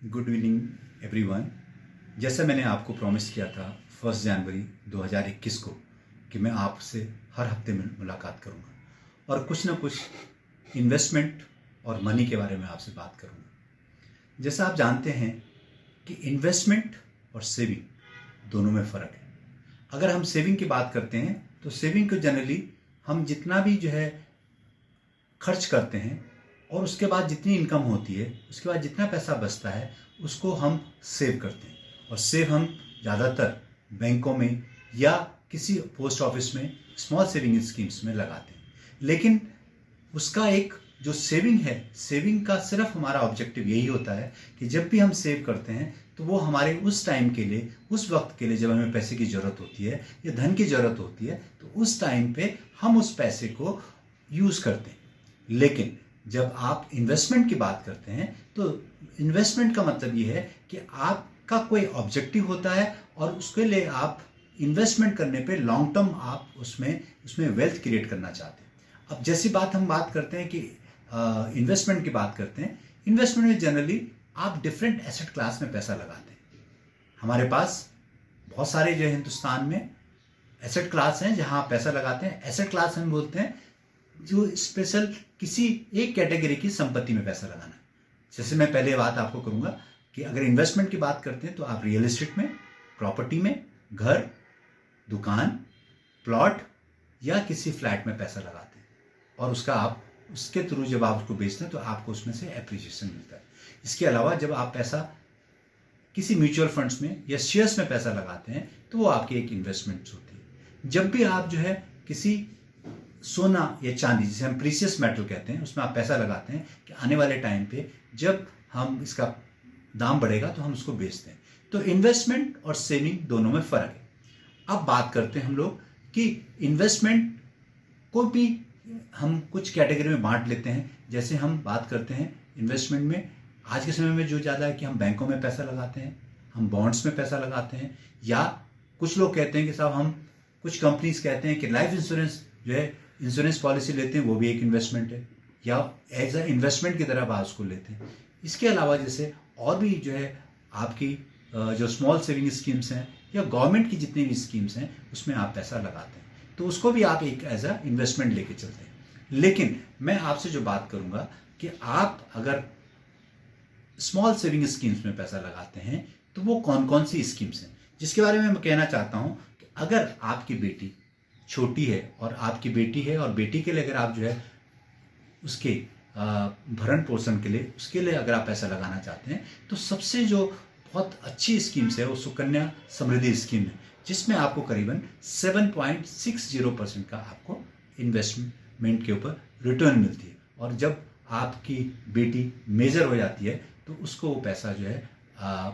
Good evening everyone. जैसा मैंने आपको प्रॉमिस किया था 1 जनवरी 2021 को कि मैं आपसे हर हफ्ते में मुलाकात करूंगा और कुछ ना कुछ इन्वेस्टमेंट और मनी के बारे में आपसे बात करूंगा। जैसा आप जानते हैं कि इन्वेस्टमेंट और सेविंग दोनों में फ़र्क है। अगर हम सेविंग की बात करते हैं तो सेविंग को जनरली हम जितना भी खर्च करते हैं और उसके बाद जितनी इनकम होती है, उसके बाद जितना पैसा बचता है उसको हम सेव करते हैं। और सेव हम ज़्यादातर बैंकों में या किसी पोस्ट ऑफिस में स्मॉल सेविंग स्कीम्स में लगाते हैं। लेकिन उसका एक जो सेविंग है, सेविंग का सिर्फ हमारा ऑब्जेक्टिव यही होता है कि जब भी हम सेव करते हैं तो वो हमारे उस टाइम के लिए, उस वक्त के लिए जब हमें पैसे की ज़रूरत होती है या धन की ज़रूरत होती है तो उस टाइम पे हम उस पैसे को यूज़ करते हैं। लेकिन जब आप इन्वेस्टमेंट की बात करते हैं तो इन्वेस्टमेंट का मतलब ये है कि आपका कोई ऑब्जेक्टिव होता है और उसके लिए आप इन्वेस्टमेंट करने पे लॉन्ग टर्म आप उसमें वेल्थ क्रिएट करना चाहते हैं। अब जैसी हम बात करते हैं कि इन्वेस्टमेंट की बात करते हैं, इन्वेस्टमेंट में जनरली आप डिफरेंट एसेट क्लास में पैसा लगाते हैं। हमारे पास बहुत सारे हिंदुस्तान में एसेट क्लास हैं जहां आप पैसा लगाते हैं। एसेट क्लास हम बोलते हैं जो स्पेशल किसी एक कैटेगरी की संपत्ति में पैसा लगाना। जैसे मैं पहले बात आपको करूंगा कि अगर इन्वेस्टमेंट की बात करते हैं तो आप रियल एस्टेट में, प्रॉपर्टी में, घर, दुकान, प्लॉट या किसी फ्लैट में पैसा लगाते हैं और उसके थ्रू जब आप उसको बेचते हैं तो आपको उसमें से एप्रिसिएशन मिलता है। इसके अलावा जब आप पैसा किसी म्यूचुअल फंड्स में या शेयर्स में पैसा लगाते हैं तो वो आपकी एक इन्वेस्टमेंट होती है। जब भी आप किसी सोना या चांदी, जिसे हम प्रीशियस मेटल कहते हैं, उसमें आप पैसा लगाते हैं कि आने वाले टाइम पे जब हम इसका दाम बढ़ेगा तो हम उसको बेचते हैं। तो इन्वेस्टमेंट और सेविंग दोनों में फ़र्क है। अब बात करते हैं हम लोग कि इन्वेस्टमेंट को भी हम कुछ कैटेगरी में बांट लेते हैं। जैसे हम बात करते हैं इन्वेस्टमेंट में, आज के समय में जो ज़्यादा है कि हम बैंकों में पैसा लगाते हैं, हम बॉन्ड्स में पैसा लगाते हैं, या कुछ लोग कहते हैं कि साहब हम कुछ कंपनीज कहते हैं कि लाइफ इंश्योरेंस इंश्योरेंस पॉलिसी लेते हैं, वो भी एक इन्वेस्टमेंट है या एज अ इन्वेस्टमेंट की तरह आप उसको लेते हैं। इसके अलावा जैसे और भी आपकी जो स्मॉल सेविंग स्कीम्स हैं या गवर्नमेंट की जितनी भी स्कीम्स हैं उसमें आप पैसा लगाते हैं तो उसको भी आप एक एज अ इन्वेस्टमेंट लेके चलते हैं। लेकिन मैं आपसे जो बात करूंगा कि आप अगर स्मॉल सेविंग स्कीम्स में पैसा लगाते हैं तो वो कौन कौन सी स्कीम्स हैं, जिसके बारे में मैं कहना चाहता हूं कि अगर आपकी बेटी छोटी है और आपकी बेटी है और बेटी के लिए अगर आप उसके भरण पोषण के लिए, उसके लिए अगर आप पैसा लगाना चाहते हैं तो सबसे जो बहुत अच्छी स्कीम्स है वो सुकन्या समृद्धि स्कीम है, जिसमें आपको करीबन 7.60% का आपको इन्वेस्टमेंट के ऊपर रिटर्न मिलती है। और जब आपकी बेटी मेजर हो जाती है तो उसको वो पैसा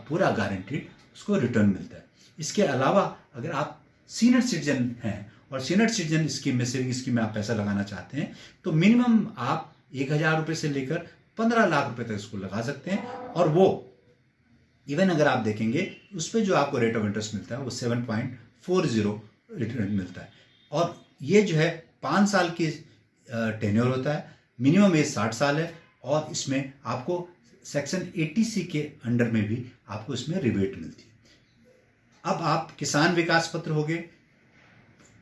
पूरा गारंटीड उसको रिटर्न मिलता है। इसके अलावा अगर आप सीनियर सिटीजन हैं और सीनियर सिटीजन स्कीम में, सेविंग स्कीम में आप पैसा लगाना चाहते हैं तो मिनिमम आप 1,000 रुपये से लेकर 15 लाख रुपए तक इसको लगा सकते हैं। और वो इवन अगर आप देखेंगे उस पर जो आपको रेट ऑफ इंटरेस्ट मिलता है वो 7.40 रिटर्न मिलता है। और ये 5 साल की टेन्योर होता है, मिनिमम एज 60 साल है और इसमें आपको सेक्शन 80C के अंडर में भी आपको इसमें रिबेट मिलती है। अब आप किसान विकास पत्र हो गए,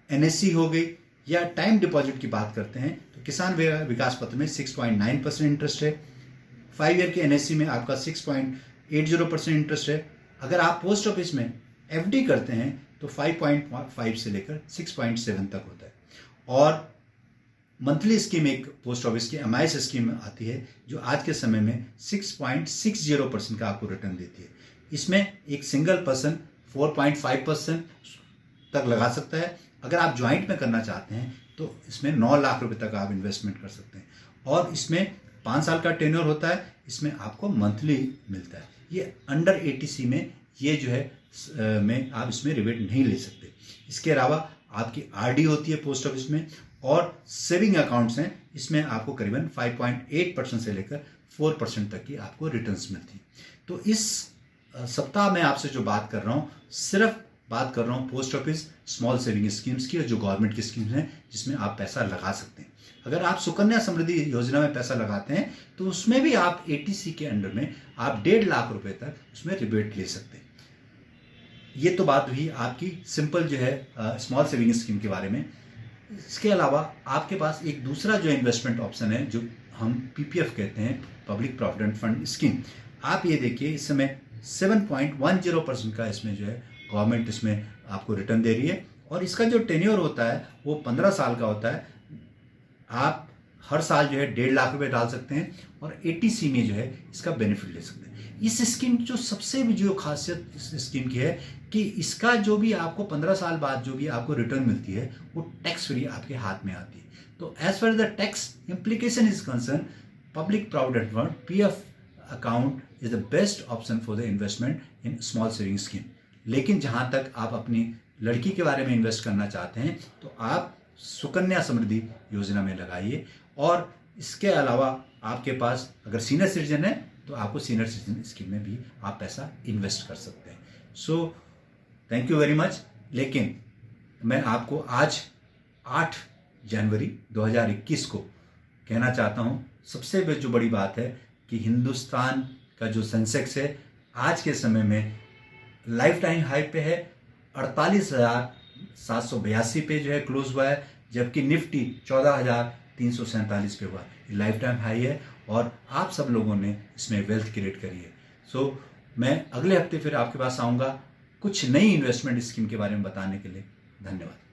NSC हो गई या टाइम डिपॉजिट की बात करते हैं तो किसान विकास पत्र में 6.9% इंटरेस्ट है। 5 ईयर के NSC में आपका 6.80% इंटरेस्ट है। अगर आप पोस्ट ऑफिस में FD करते हैं तो 5.5 से लेकर 6.7 तक होता है। और मंथली स्कीम एक पोस्ट ऑफिस की MIS स्कीम आती है जो आज के समय में 6.60% का आपको रिटर्न देती है। इसमें एक सिंगल पर्सन 4.5% तक लगा सकता है। अगर आप ज्वाइंट में करना चाहते हैं तो इसमें 9 लाख रुपए तक आप इन्वेस्टमेंट कर सकते हैं और इसमें 5 साल का टेन्योर होता है। इसमें आपको मंथली मिलता है। ये अंडर 80C में में आप इसमें रिबेट नहीं ले सकते। इसके अलावा आपकी RD होती है पोस्ट ऑफिस में और सेविंग अकाउंट्स हैं, इसमें आपको करीबन 5.8% से लेकर 4% तक की आपको रिटर्न्स मिलती है। तो इस सप्ताह में आपसे जो बात कर रहा हूँ सिर्फ बात कर रहा हूँ post office small saving schemes की, जो गवर्नमेंट की स्कीम्स हैं जिसमें आप पैसा लगा सकते हैं। अगर आप सुकन्या समृद्धि योजना में पैसा लगाते हैं तो उसमें भी आप एटीसी के अंडर में आप 1.5 लाख रुपए तक उसमें रिबेट ले सकते हैं। ये तो बात हुई आपकी सिंपल जो है स्मॉल सेविंग स्कीम के बारे में। इसके अलावा आपके पास एक दूसरा जो इन्वेस्टमेंट ऑप्शन है, जो हम पीपीएफ कहते हैं, पब्लिक प्रोविडेंट फंड स्कीम। आप ये देखिए, इस समय 7.10% का इसमें जो है गवर्नमेंट इसमें आपको रिटर्न दे रही है, और इसका जो टेन्योर होता है वो 15 साल का होता है। आप हर साल जो है 1.5 लाख रुपए डाल सकते हैं और एटीसी में जो है इसका बेनिफिट ले सकते हैं। इस स्कीम की जो सबसे भी जो खासियत इस स्कीम की है कि इसका जो भी आपको 15 साल बाद जो भी आपको रिटर्न मिलती है वो टैक्स फ्री आपके हाथ में आती है। तो as far the tax implication is concern, public provident fund PF account is the best option for the investment in small saving scheme. लेकिन जहां तक आप अपनी लड़की के बारे में इन्वेस्ट करना चाहते हैं तो आप सुकन्या समृद्धि योजना में लगाइए। और इसके अलावा आपके पास अगर सीनियर सिटीजन है तो आपको सीनियर सिटीजन स्कीम में भी आप पैसा इन्वेस्ट कर सकते हैं। So thank you very much. लेकिन मैं आपको आज 8 जनवरी 2021 को कहना चाहता हूँ, सबसे जो बड़ी बात है कि हिंदुस्तान का जो सेंसेक्स है आज के समय में लाइफ टाइम हाई पे है, 48,782 पे जो है क्लोज हुआ है, जबकि निफ्टी 14,347 पे हुआ। लाइफ टाइम हाई है और आप सब लोगों ने इसमें वेल्थ क्रिएट करी है। सो मैं अगले हफ्ते फिर आपके पास आऊँगा कुछ नई इन्वेस्टमेंट स्कीम के बारे में बताने के लिए। धन्यवाद।